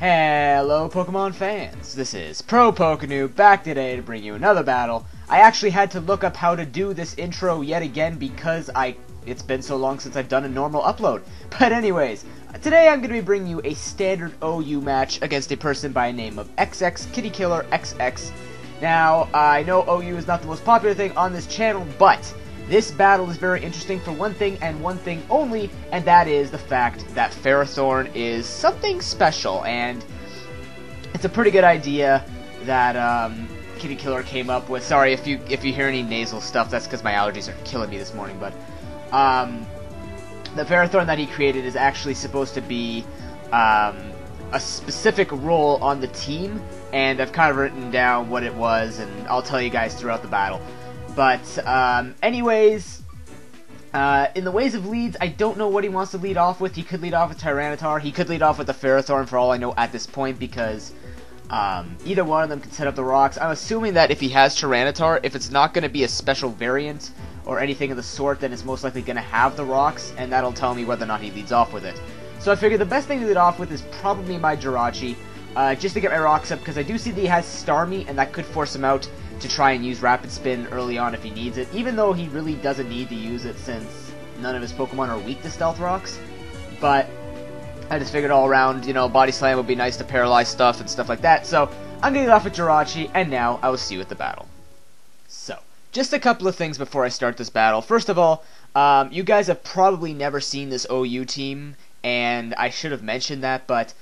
Hello Pokemon fans, this is ProPokeNoob back today to bring you another battle. I actually had to look up how to do this intro yet again because it's been so long since I've done a normal upload. But anyways, today I'm going to be bringing you a standard OU match against a person by the name of XX Kitty Killer XX. Now, I know OU is not the most popular thing on this channel, but this battle is very interesting for one thing and one thing only, and that is the fact that Ferrothorn is something special, and it's a pretty good idea that Kitty Killer came up with. Sorry if you hear any nasal stuff, that's because my allergies are killing me this morning, but the Ferrothorn that he created is actually supposed to be a specific role on the team, and I've kind of written down what it was, and I'll tell you guys throughout the battle. But, anyways, in the ways of leads, I don't know what he wants to lead off with. He could lead off with Tyranitar. He could lead off with the Ferrothorn for all I know at this point, because either one of them can set up the rocks. I'm assuming that if he has Tyranitar, if it's not going to be a special variant or anything of the sort, then it's most likely going to have the rocks, and that'll tell me whether or not he leads off with it. So I figured the best thing to lead off with is probably my Jirachi, just to get my rocks up, because I do see that he has Starmie, and that could force him out to try and use Rapid Spin early on if he needs it, even though he really doesn't need to use it since none of his Pokemon are weak to Stealth Rocks. But I just figured all around, you know, Body Slam would be nice to paralyze stuff and stuff like that, so I'm going to get off with Jirachi, and now I will see you at the battle. So, just a couple of things before I start this battle. First of all, you guys have probably never seen this OU team, and I should have mentioned that, but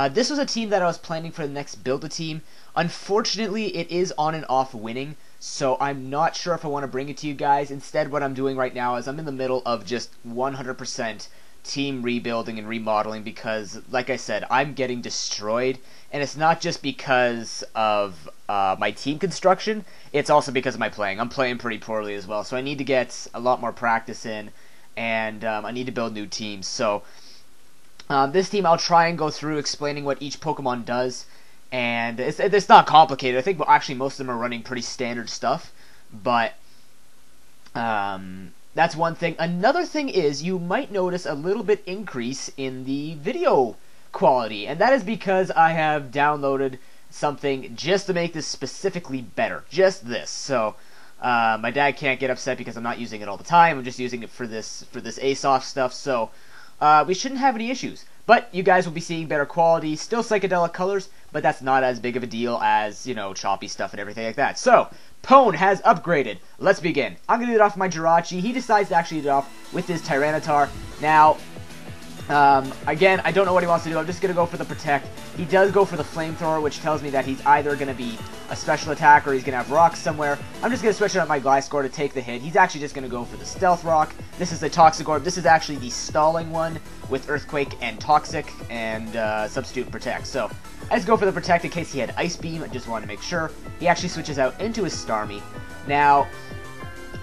this was a team that I was planning for the next Build-A-Team. Unfortunately, it is on and off winning, so I'm not sure if I want to bring it to you guys. Instead, what I'm doing right now is I'm in the middle of just 100% team rebuilding and remodeling because, like I said, I'm getting destroyed. And it's not just because of my team construction, it's also because of my playing. I'm playing pretty poorly as well, so I need to get a lot more practice in, and I need to build new teams. So this team, I'll try and go through explaining what each Pokemon does. And it's not complicated. I think actually most of them are running pretty standard stuff. But that's one thing. Another thing is you might notice a little bit increase in the video quality. And that is because I have downloaded something just to make this specifically better. Just this. So my dad can't get upset because I'm not using it all the time. I'm just using it for this ASOF stuff. So we shouldn't have any issues. But you guys will be seeing better quality, still psychedelic colors, but that's not as big of a deal as, you know, choppy stuff and everything like that. So, Pone has upgraded. Let's begin. I'm going to lead off my Jirachi. He decides to actually lead off with his Tyranitar. Now, again, I don't know what he wants to do. I'm just going to go for the Protect. He does go for the Flamethrower, which tells me that he's either going to be a special attack or he's going to have rocks somewhere. I'm just going to switch out my Gliscor to take the hit. He's actually just going to go for the Stealth Rock. This is the Toxic Orb. This is actually the stalling one with Earthquake and Toxic and Substitute Protect. So I just go for the Protect in case he had Ice Beam. I just wanted to make sure. He actually switches out into his Starmie. Now,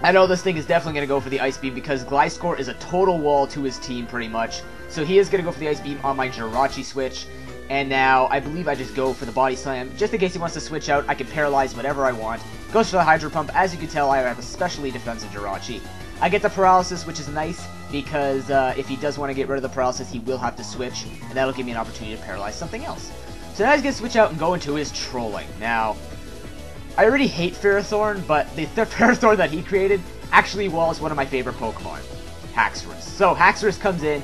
I know this thing is definitely going to go for the Ice Beam because Gliscor is a total wall to his team pretty much. So he is going to go for the Ice Beam on my Jirachi switch. And now, I believe I just go for the Body Slam. Just in case he wants to switch out, I can paralyze whatever I want. Goes for the Hydro Pump. As you can tell, I have a specially defensive Jirachi. I get the Paralysis, which is nice, because if he does want to get rid of the Paralysis, he will have to switch, and that'll give me an opportunity to paralyze something else. So now he's going to switch out and go into his Trolling. Now, I already hate Ferrothorn, but the Ferrothorn that he created actually was one of my favorite Pokemon, Haxorus. So Haxorus comes in,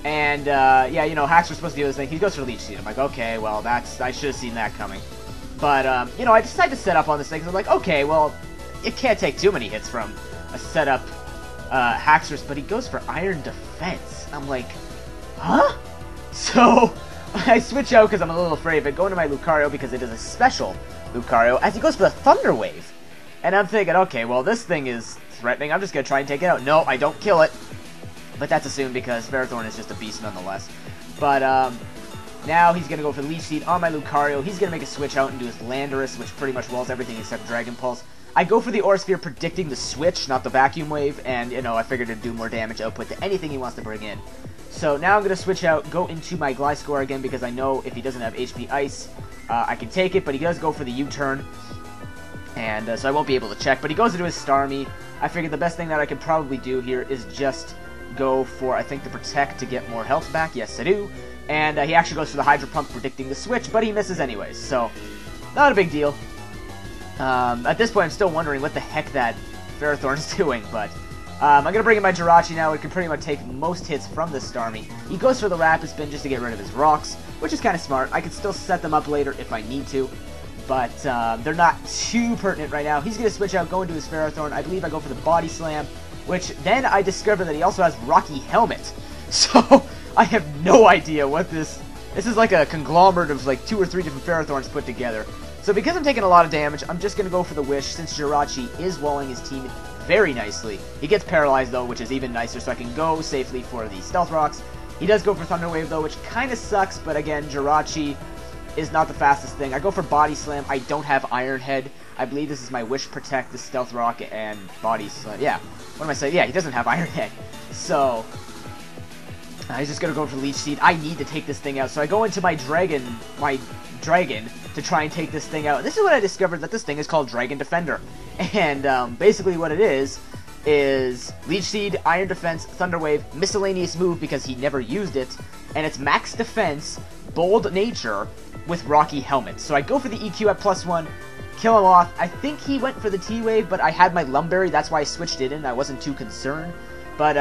and, yeah, you know, Haxorus supposed to do this thing. He goes for Leech Seed. I'm like, okay, well, I should have seen that coming. But, you know, I decided to set up on this thing, so I'm like, okay, well, it can't take too many hits from a setup Haxorus, but he goes for Iron Defense. I'm like, huh? So, I switch out because I'm a little afraid of it, go into my Lucario because it is a special Lucario, as he goes for the Thunder Wave. And I'm thinking, okay, well, this thing is threatening. I'm just going to try and take it out. No, I don't kill it. But that's assumed because Ferrothorn is just a beast nonetheless. But now he's going to go for Leech Seed on my Lucario. He's going to make a switch out and do his Landorus, which pretty much walls everything except Dragon Pulse. I go for the Aura Sphere predicting the switch, not the Vacuum Wave, and, you know, I figured it'd do more damage output to anything he wants to bring in. So now I'm going to switch out, go into my Gliscor again, because I know if he doesn't have HP Ice, I can take it, but he does go for the U-turn. And so I won't be able to check, but he goes into his Starmie. I figured the best thing that I could probably do here is just go for, I think, the Protect to get more health back. Yes, I do. And he actually goes for the Hydro Pump, predicting the switch, but he misses anyways, so not a big deal. At this point, I'm still wondering what the heck that Ferrothorn's doing, but I'm going to bring in my Jirachi now. It can pretty much take most hits from the Starmie. He goes for the Rapid Spin just to get rid of his rocks, which is kind of smart. I can still set them up later if I need to, but they're not too pertinent right now. He's going to switch out, go into his Ferrothorn. I believe I go for the Body Slam, which then I discover that he also has Rocky Helmet. So I have no idea what this is like a conglomerate of like 2 or 3 different Ferrothorns put together. So because I'm taking a lot of damage, I'm just going to go for the Wish since Jirachi is walling his team very nicely. He gets paralyzed though, which is even nicer, so I can go safely for the Stealth Rocks. He does go for Thunder Wave though, which kind of sucks, but again, Jirachi is not the fastest thing. I go for Body Slam. I don't have Iron Head. I believe this is my Wish Protect, the Stealth Rock, and Body Slam. Yeah, what am I saying? Yeah, he doesn't have Iron Head. So he's just going to go for Leech Seed. I need to take this thing out, so I go into my Dragon to try and take this thing out. And this is what I discovered, that this thing is called Dragon Defender. And basically what it is Leech Seed, Iron Defense, Thunder Wave, Miscellaneous Move because he never used it, and it's Max Defense, Bold Nature with Rocky Helmet. So I go for the EQ at +1, kill him off. I think he went for the T-Wave, but I had my Lumberry, that's why I switched it in. I wasn't too concerned. But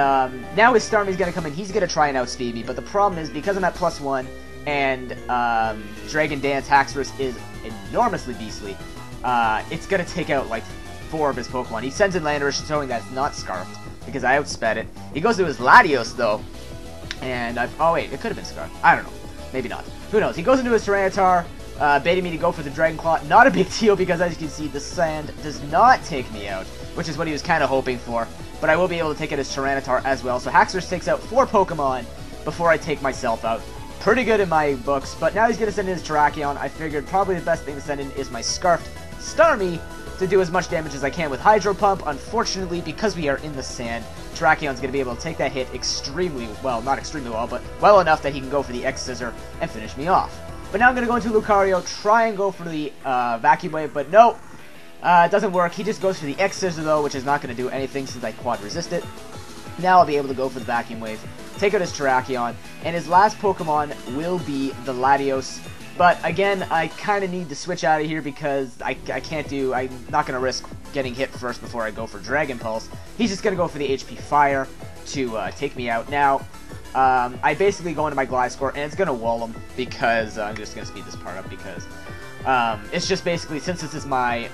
now his Starmie's going to come in. He's going to try and outspeed me. But the problem is, because I'm at +1, and Dragon Dance Haxorus is enormously beastly, it's going to take out like 4 of his Pokemon. He sends in Landorus, showing that it's not Scarfed, because I outsped it. He goes to his Latios, though, and oh wait, it could have been Scarfed. I don't know. Maybe not. Who knows? He goes into his Tyranitar, baiting me to go for the Dragon Claw. Not a big deal, because as you can see, the Sand does not take me out, which is what he was kind of hoping for. But I will be able to take out his Tyranitar as well. So Haxorus takes out 4 Pokemon before I take myself out. Pretty good in my books, but now he's going to send in his Terrakion. I figured probably the best thing to send in is my Scarfed Starmie to do as much damage as I can with Hydro Pump. Unfortunately, because we are in the sand, Terrakion's going to be able to take that hit extremely well, not extremely well, but well enough that he can go for the X-Scissor and finish me off. But now I'm going to go into Lucario, try and go for the Vacuum Wave, but no, it doesn't work. He just goes for the X-Scissor though, which is not going to do anything since I Quad Resist it. Now I'll be able to go for the Vacuum Wave, take out his Terrakion, and his last Pokemon will be the Latios. But again, I kind of need to switch out of here because I'm not going to risk getting hit first before I go for Dragon Pulse. He's just going to go for the HP Fire to take me out. Now, I basically go into my Gliscor, and it's going to wall him because I'm just going to speed this part up because it's just basically, since this is my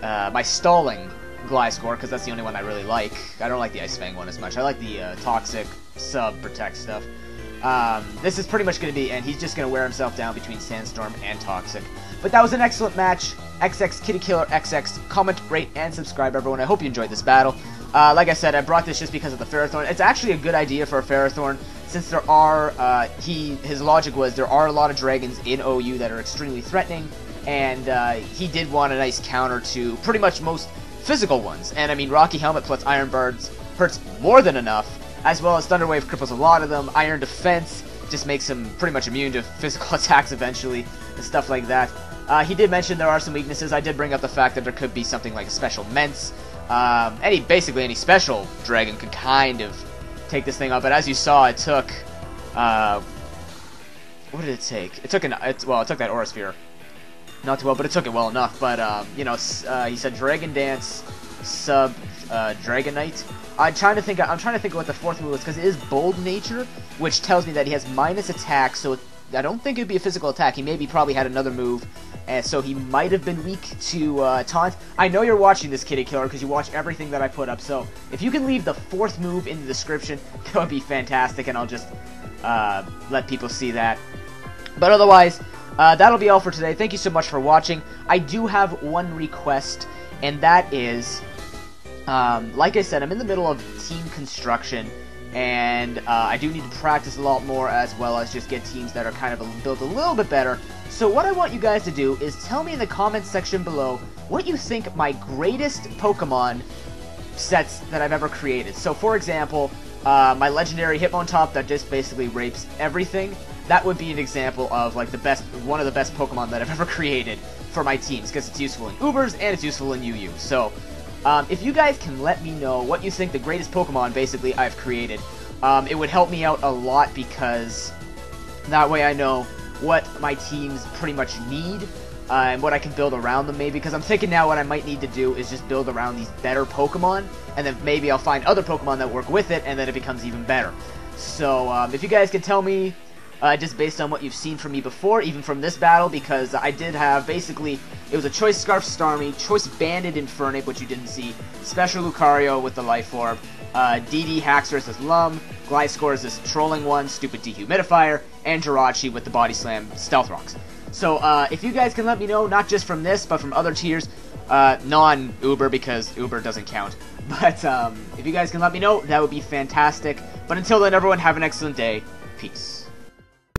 my stalling Gliscor, because that's the only one I really like. I don't like the Ice Fang one as much. I like the Toxic, Sub, Protect stuff. This is pretty much going to be, and he's just going to wear himself down between Sandstorm and Toxic. But that was an excellent match. XX Kitty Killer XX. Comment, rate, and subscribe, everyone. I hope you enjoyed this battle. Like I said, I brought this just because of the Ferrothorn. It's actually a good idea for a Ferrothorn, since there are, his logic was there are a lot of dragons in OU that are extremely threatening, and he did want a nice counter to pretty much most physical ones. And I mean, Rocky Helmet plus Iron Birds hurts more than enough, as well as Thunder Wave cripples a lot of them. Iron Defense just makes him pretty much immune to physical attacks eventually, and stuff like that. He did mention there are some weaknesses. I did bring up the fact that there could be something like a Special Mence. Basically any special dragon could kind of take this thing up, but as you saw, it took, what did it take? It took it took that Aura Sphere. Not too well, but it took it well enough. But, you know, he said Dragon Dance, Sub, Dragonite. I'm trying to think of what the 4th move is, because it is Bold Nature, which tells me that he has minus attack, so I don't think it would be a physical attack. He maybe probably had another move, and so he might have been weak to Taunt. I know you're watching this, Kitty Killer, because you watch everything that I put up, so if you can leave the 4th move in the description, that would be fantastic, and I'll just let people see that. But otherwise, that'll be all for today. Thank you so much for watching. I do have one request, and that is, like I said, I'm in the middle of team construction, and I do need to practice a lot more, as well as just get teams that are kind of built a little bit better. So what I want you guys to do is tell me in the comments section below what you think my greatest Pokemon sets that I've ever created. So for example, my legendary Hitmontop that just basically rapes everything. That would be an example of like one of the best Pokemon that I've ever created for my teams, because it's useful in Ubers and it's useful in UU. So if you guys can let me know what you think the greatest Pokemon basically I've created, it would help me out a lot, because that way I know what my teams pretty much need, and what I can build around them, maybe, because I'm thinking now what I might need to do is just build around these better Pokemon, and then maybe I'll find other Pokemon that work with it, and then it becomes even better. So, if you guys can tell me, just based on what you've seen from me before, even from this battle, because I did have, basically, it was a Choice Scarf Starmie, Choice Banded Infernape, which you didn't see, Special Lucario with the Life Orb, DD Haxorus as this Lum, Gliscor as this Trolling one, Stupid Dehumidifier, and Jirachi with the Body Slam Stealth Rocks. So, if you guys can let me know, not just from this, but from other tiers, non-Uber, because Uber doesn't count, but, if you guys can let me know, that would be fantastic. But until then, everyone, have an excellent day. Peace.